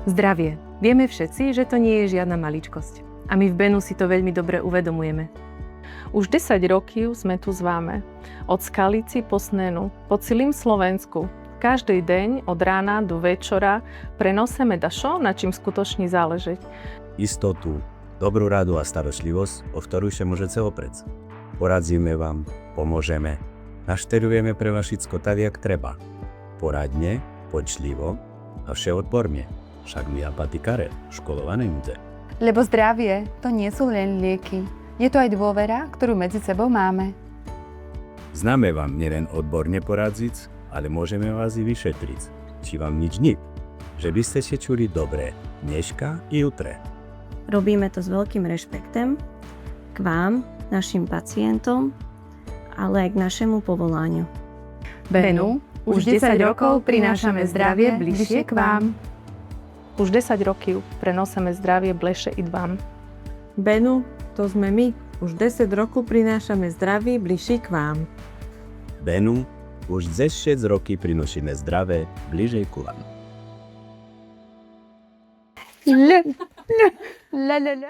Zdravie. Vieme všetci, že to nie je žiadna maličkosť. A my v Benu si to veľmi dobre uvedomujeme. Už 10 rokov sme tu s vami. Od Skalici po Snenu, po celým Slovensku. Každý deň od rána do večera prenosíme dašo, na čím skutočne záleží. Istotu, dobrú radu a starostlivosť, o ktorú sa môžete oprieť. Poradzíme vám, pomôžeme, našterujeme pre vašicko tak, jak treba. Poradne, počlivo a všeodborne. Však my apotekáre, školované ľudia. Lebo zdravie to nie sú len lieky. Je to aj dôvera, ktorú medzi sebou máme. Známe vám nielen odborne poradziť, ale môžeme vás i vyšetriť. Či vám nič nie. Že by ste si čuli dobre dneška i jutre. Robíme to s veľkým rešpektem k vám, našim pacientom, ale aj k našemu povolaniu. Benu, už 10 rokov prinášame zdravie bližšie k vám. Už 10 rokov prenosíme zdravie bližšie i k vám. Benu, to sme my. Už 10 rokov prinášame zdravie bližšie k vám. Benu, už 10 roky prinosíme zdravé bližej ku vám. La la la.